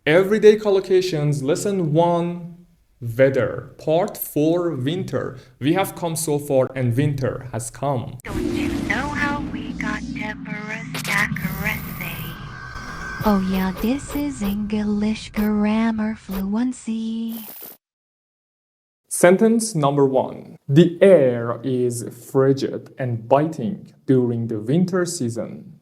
Everyday Collocations, Lesson 1, Weather, Part 4, Winter. We have come so far and winter has come. Don't you know how we got Deborah's accuracy? Oh yeah, this is English grammar fluency. Sentence number 1. The air is frigid and biting during the winter season.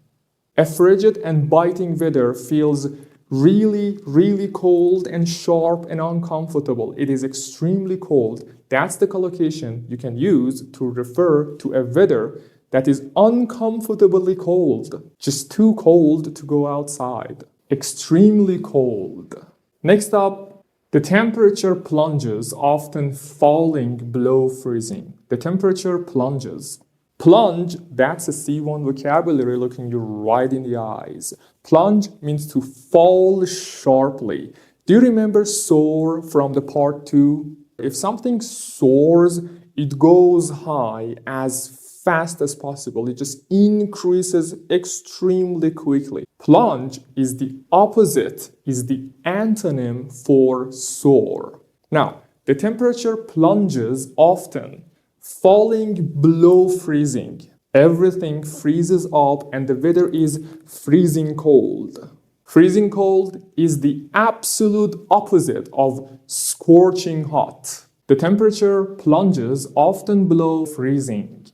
A frigid and biting weather feels really cold and sharp and uncomfortable. It is extremely cold. That's the collocation you can use to refer to a weather that is uncomfortably cold. Just too cold to go outside. Extremely cold. Next up, the temperature plunges, often falling below freezing. The temperature plunges. Plunge, that's a C1 vocabulary looking you right in the eyes. Plunge means to fall sharply. Do you remember soar from the part 2? If something soars, it goes high as fast as possible. It just increases extremely quickly. Plunge is the opposite, is the antonym for soar. Now, the temperature plunges often, falling below freezing. Everything freezes up and the weather is freezing cold. Freezing cold is the absolute opposite of scorching hot. The temperature plunges often below freezing.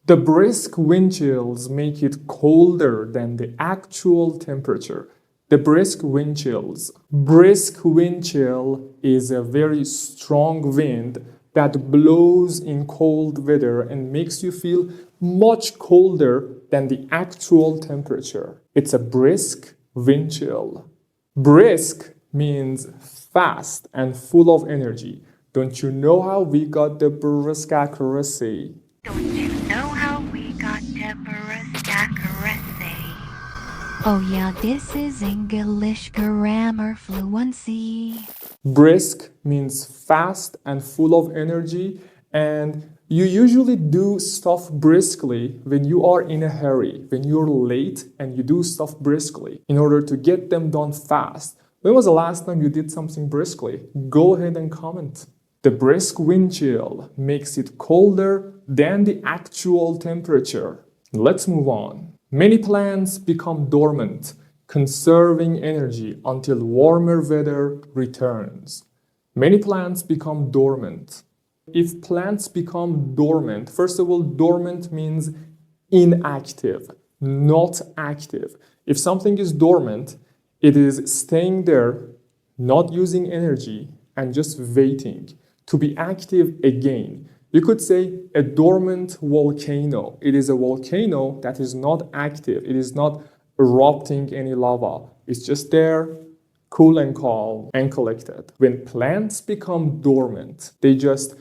The brisk wind chills make it colder than the actual temperature. The brisk wind chills. Brisk wind chill is a very strong wind that blows in cold weather and makes you feel much colder than the actual temperature. It's a brisk wind chill. Brisk means fast and full of energy. Don't you know how we got the brisk accuracy? Don't you know how we got Deborah's accuracy? Oh yeah, this is English grammar fluency. Brisk means fast and full of energy, and you usually do stuff briskly when you are in a hurry, when you're late and you do stuff briskly in order to get them done fast. When was the last time you did something briskly? Go ahead and comment. The brisk wind chill makes it colder than the actual temperature. Let's move on. Many plants become dormant, conserving energy until warmer weather returns. Many plants become dormant. If plants become dormant, first of all, dormant means inactive, not active. If something is dormant, it is staying there, not using energy, and just waiting to be active again. You could say a dormant volcano. It is a volcano that is not active. It is not erupting any lava. It's just there, cool and calm and collected. When plants become dormant, they just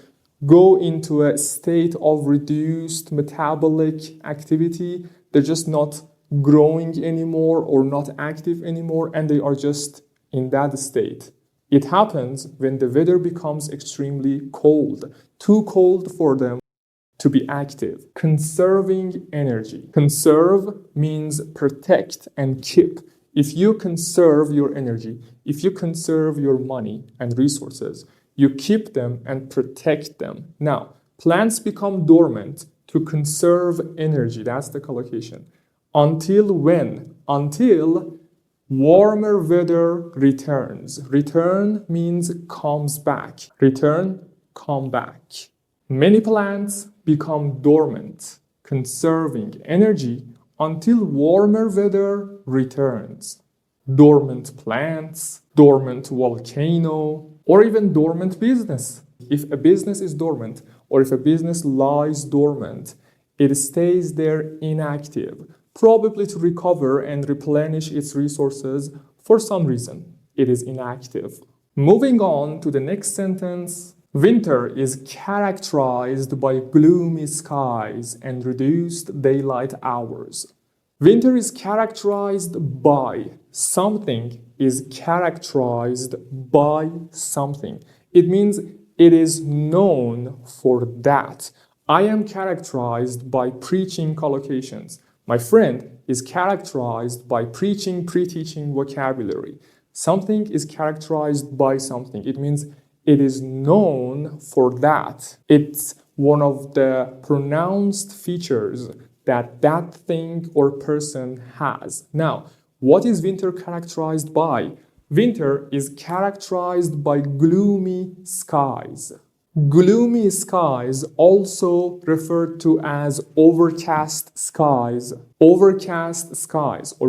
go into a state of reduced metabolic activity. They're just not growing anymore or not active anymore, and they are just in that state. It happens when the weather becomes extremely cold, too cold for them to be active. Conserving energy. Conserve means protect and keep. If you conserve your energy, if you conserve your money and resources, you keep them and protect them. Now, plants become dormant to conserve energy. That's the collocation. Until when? Until warmer weather returns. Return means comes back. Return, come back. Many plants become dormant, conserving energy until warmer weather returns. Dormant plants, dormant volcano, or even dormant business. If a business is dormant, or if a business lies dormant, it stays there inactive, probably to recover and replenish its resources for some reason. It is inactive. Moving on to the next sentence. Winter is characterized by gloomy skies and reduced daylight hours. Winter is characterized by something is characterized by something. It means it is known for that. I am characterized by preaching collocations. My friend is characterized by preaching, pre-teaching vocabulary. Something is characterized by something. It means it is known for that. It's one of the pronounced features that that thing or person has. Now, what is winter characterized by? Winter is characterized by gloomy skies. Gloomy skies, also referred to as overcast skies or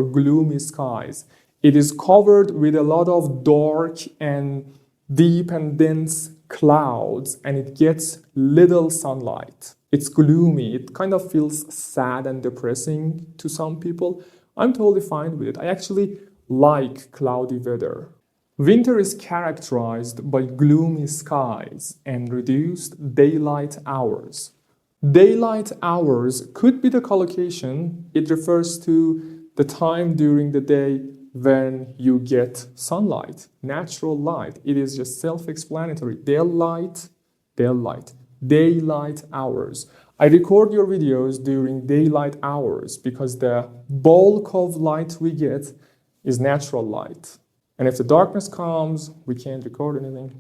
gloomy skies. It is covered with a lot of dark and deep and dense clouds, and it gets little sunlight. It's gloomy. It kind of feels sad and depressing to some people. I'm totally fine with it. I actually like cloudy weather. Winter is characterized by gloomy skies and reduced daylight hours. Daylight hours could be the collocation. It refers to the time during the day when you get sunlight, natural light. It is just self-explanatory. Daylight hours. I record your videos during daylight hours because the bulk of light we get is natural light. And if the darkness comes, we can't record anything.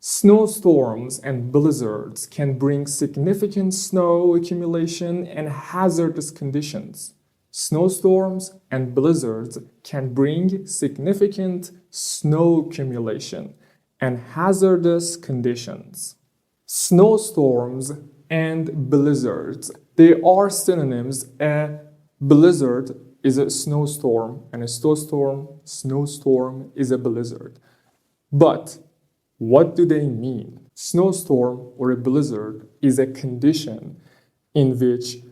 Snowstorms and blizzards can bring significant snow accumulation and hazardous conditions. Snowstorms and blizzards can bring significant snow accumulation and hazardous conditions. Snowstorms and blizzards, they are synonyms. A blizzard is a snowstorm, and a snowstorm is a blizzard. But what do they mean? Snowstorm or a blizzard is a condition in which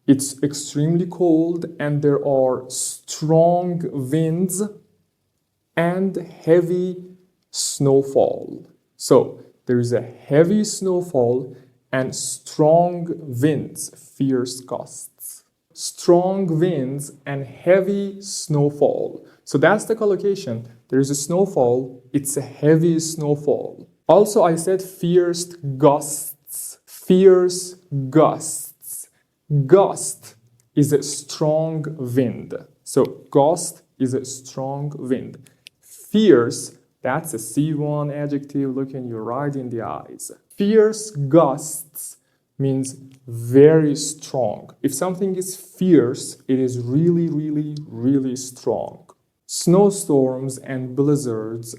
it's extremely cold and there are strong winds and heavy snowfall. So there is a heavy snowfall and strong winds, fierce gusts. Strong winds and heavy snowfall. So that's the collocation. There is a snowfall, it's a heavy snowfall. Also, I said fierce gusts. Fierce gusts. Gust is a strong wind. So gust is a strong wind. Fierce, that's a C1 adjective looking you right in the eyes. Fierce gusts means very strong. If something is fierce, it is really, really, really strong. Snowstorms and blizzards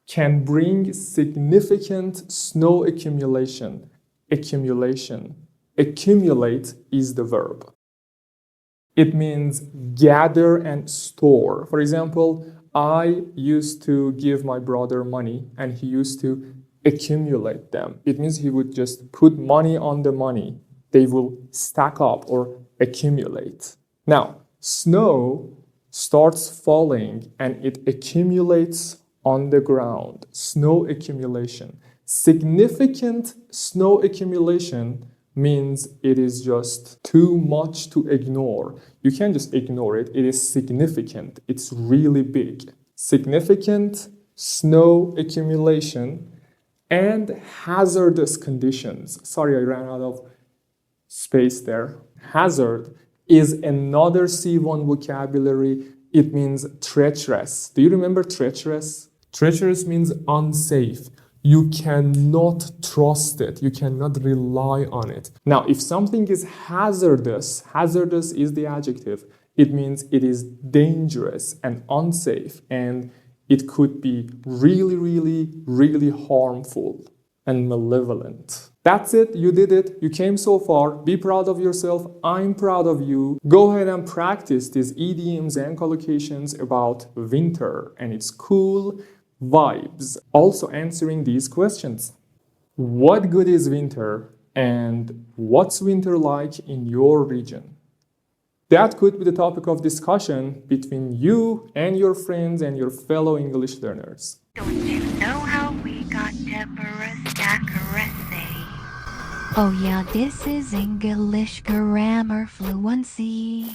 can bring significant snow accumulation. Accumulate is the verb. It means gather and store. For example, I used to give my brother money and he used to accumulate them. It means he would just put money on the money. They will stack up or accumulate. Now, snow starts falling and it accumulates on the ground. Snow accumulation. Significant snow accumulation means it is just too much to ignore. You can't just ignore it. It is significant. It's really big. Significant snow accumulation and hazardous conditions. Sorry, I ran out of space there. Hazard is another C1 vocabulary. It means treacherous. Do you remember treacherous? Treacherous means unsafe. You cannot trust it. You cannot rely on it. Now, if something is hazardous is the adjective. It means it is dangerous and unsafe, and it could be really, really, really harmful and malevolent. That's it. You did it. You came so far. Be proud of yourself. I'm proud of you. Go ahead and practice these idioms and collocations about winter and its cool vibes. Also answering these questions. What good is winter and what's winter like in your region? That could be the topic of discussion between you and your friends and your fellow English learners. Don't you know how we got Deborah Stackerese? Oh yeah, this is English grammar fluency.